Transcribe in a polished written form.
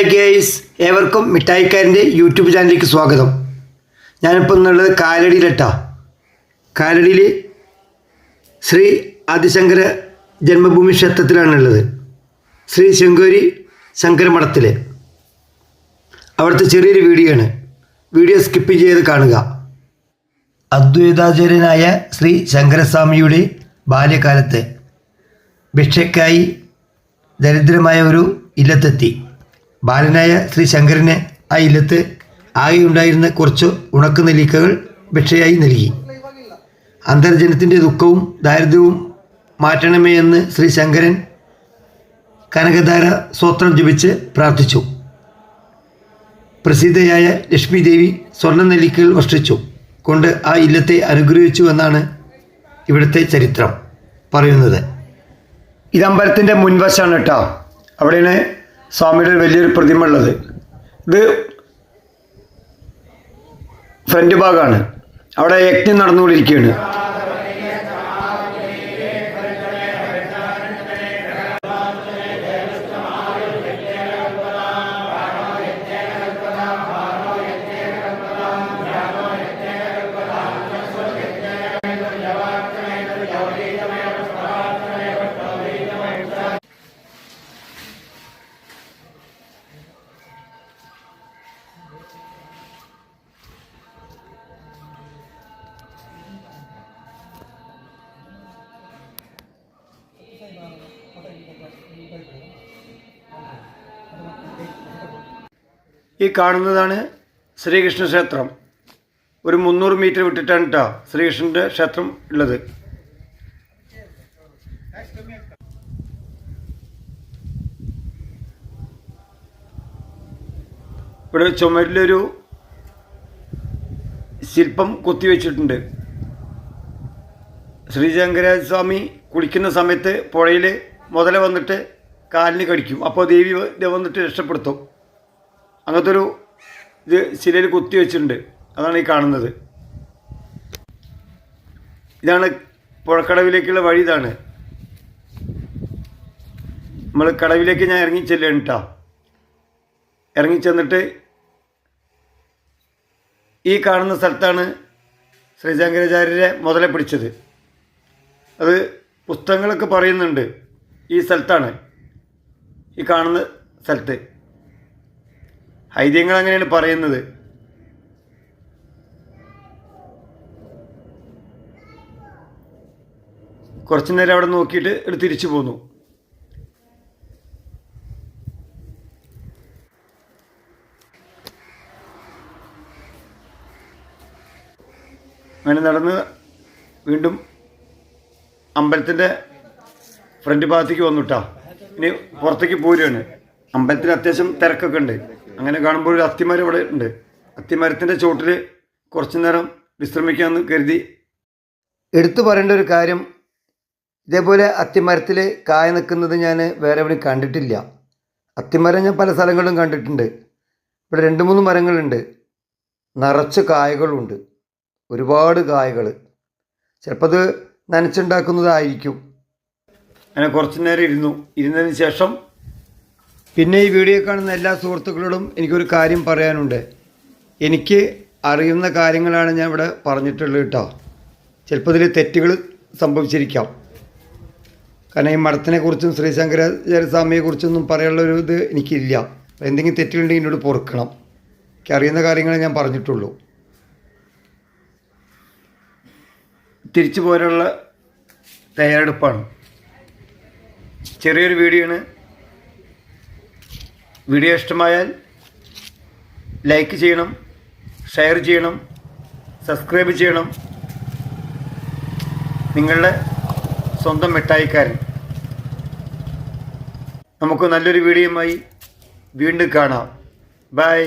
Hi guys, ഏവർക്കും മിഠായിക്കാരൻ്റെ YouTube ചാനലിലേക്ക് സ്വാഗതം. ഞാനിപ്പോൾ ഇന്നുള്ളത് കാലടിയിലെട്ടാ. കാലടിയിൽ ശ്രീ ആദിശങ്കര ജന്മഭൂമി ക്ഷേത്രത്തിലാണുള്ളത്. ശ്രീ ശൃംഗേരി ശങ്കരമഠത്തിൽ. അവിടുത്തെ ചെറിയൊരു വീഡിയോ ആണ്. വീഡിയോ സ്കിപ്പ് ചെയ്ത് കാണുക. അദ്വൈതാചാര്യനായ ശ്രീ ശങ്കരസ്വാമിയുടെ ബാല്യകാലത്ത് ഭിക്ഷയ്ക്കായി ദരിദ്രമായ ഒരു ഇല്ലത്തെത്തി. ബാലനായ ശ്രീ ശങ്കരന് ആ ഇല്ലത്ത് ആകെയുണ്ടായിരുന്ന കുറച്ച് ഉണക്കനെല്ലിക്കകൾ ഭിക്ഷയായി നൽകി. അന്തർജനത്തിൻ്റെ ദുഃഖവും ദാരിദ്ര്യവും മാറ്റണമേ എന്ന് ശ്രീ ശങ്കരൻ കനകധാര സ്തോത്രം ജപിച്ച് പ്രാർത്ഥിച്ചു. പ്രസിദ്ധയായ ലക്ഷ്മി ദേവി സ്വർണ്ണ നെല്ലിക്കകൾ വർഷിച്ചു കൊണ്ട് ആ ഇല്ലത്തെ അനുഗ്രഹിച്ചു എന്നാണ് ഇവിടുത്തെ ചരിത്രം പറയുന്നത്. ഇത് അമ്പലത്തിൻ്റെ മുൻവശമാണ് കേട്ടോ. അവിടെയാണ് സ്വാമിയുടെ വലിയൊരു പ്രതിമ ഉള്ളത്. ഇത് ഫ്രണ്ട് ഭാഗമാണ്. അവിടെ യജ്ഞം നടന്നുകൊണ്ടിരിക്കുകയാണ്. ഈ കാണുന്നതാണ് ശ്രീകൃഷ്ണ ക്ഷേത്രം. ഒരു 300 മീറ്റർ വിട്ടിട്ടാണ് കേട്ടോ ശ്രീകൃഷ്ണൻ്റെ ക്ഷേത്രം ഉള്ളത്. ഇവിടെ ചുമരിലൊരു ശില്പം കൊത്തിവെച്ചിട്ടുണ്ട്. ശ്രീശങ്കരസ്വാമി കുളിക്കുന്ന സമയത്ത് പുഴയിൽ മുതല വന്നിട്ട് കാലിന് കടിക്കും. അപ്പോൾ ദേവി വന്നിട്ട് രക്ഷപ്പെടുത്തും. അങ്ങനത്തെ ഒരു ഇത് ശിലയിൽ കുത്തി വെച്ചിട്ടുണ്ട്. അതാണ് ഈ കാണുന്നത്. ഇതാണ് പുഴക്കടവിലേക്കുള്ള വഴി. ഇതാണ് നമ്മൾ കടവിലേക്ക് ഞാൻ ഇറങ്ങിച്ചെല്ലാണ് കേട്ടോ. ഇറങ്ങിച്ചെന്നിട്ട് ഈ കാണുന്ന സ്ഥലത്താണ് ശ്രീശങ്കരാചാര്യരെ മുതലെ പിടിച്ചത്. അത് പുസ്തകങ്ങളൊക്കെ പറയുന്നുണ്ട്. ഈ സ്ഥലത്താണ്, ഈ കാണുന്ന സ്ഥലത്ത്. ഐതിഹ്യങ്ങൾ അങ്ങനെയാണ് പറയുന്നത്. കുറച്ചു നേരം അവിടെ നോക്കിയിട്ട് തിരിച്ചു പോന്നു. അങ്ങനെ നടന്ന് വീണ്ടും അമ്പലത്തിൻ്റെ ഫ്രണ്ട് ഭാഗത്തേക്ക് വന്നുട്ടാ. ഇനി പുറത്തേക്ക് പോരുകയാണ്. അമ്പലത്തിന് അത്യാവശ്യം തിരക്കൊക്കെ ഉണ്ട്. അങ്ങനെ കാണുമ്പോൾ ഒരു അത്തിമരം ഇവിടെ ഉണ്ട്. അത്തിമരത്തിൻ്റെ ചോട്ടിൽ കുറച്ചു നേരം വിശ്രമിക്കാമെന്ന് കരുതി. എടുത്തു പറയേണ്ട ഒരു കാര്യം, ഇതേപോലെ അത്തിമരത്തിൽ കായ നിൽക്കുന്നത് ഞാൻ വേറെ എവിടെയും കണ്ടിട്ടില്ല. അത്തിമരം ഞാൻ പല സ്ഥലങ്ങളിലും കണ്ടിട്ടുണ്ട്. ഇവിടെ 2-3 മരങ്ങളുണ്ട്. നിറച്ച് കായകളുണ്ട്, ഒരുപാട് കായകൾ. ചിലപ്പോൾ അത് നനച്ചുണ്ടാക്കുന്നതായിരിക്കും. അങ്ങനെ കുറച്ചു നേരം ഇരുന്നതിന് ശേഷം പിന്നെ ഈ വീഡിയോ കാണുന്ന എല്ലാ സുഹൃത്തുക്കളോടും എനിക്കൊരു കാര്യം പറയാനുണ്ട്. എനിക്ക് അറിയുന്ന കാര്യങ്ങളാണ് ഞാൻ ഇവിടെ പറഞ്ഞിട്ടുള്ളത് കേട്ടോ. ചിലപ്പോൾ ഇതിൽ തെറ്റുകൾ സംഭവിച്ചിരിക്കാം. കാരണം ഈ മഠത്തിനെക്കുറിച്ചും ശ്രീ ശങ്കരാചാര്യസ്വാമിയെക്കുറിച്ചൊന്നും പറയാനുള്ളൊരു ഇത് എനിക്കില്ല. എന്തെങ്കിലും തെറ്റുകളുണ്ടെങ്കിൽ എന്നോട് പൊറുക്കണം. എനിക്ക് അറിയുന്ന കാര്യങ്ങളെ ഞാൻ പറഞ്ഞിട്ടുള്ളൂ. തിരിച്ചു പോരാനുള്ള തയ്യാറെടുപ്പാണ്. ചെറിയൊരു വീഡിയോ ആണ്. വീഡിയോ ഇഷ്ടമായാൽ ലൈക്ക് ചെയ്യണം, ഷെയർ ചെയ്യണം, സബ്സ്ക്രൈബ് ചെയ്യണം. നിങ്ങളുടെ സ്വന്തം മിഠായിക്കാരൻ. നമുക്ക് നല്ലൊരു വീഡിയോയുമായി വീണ്ടും കാണാം. ബൈ.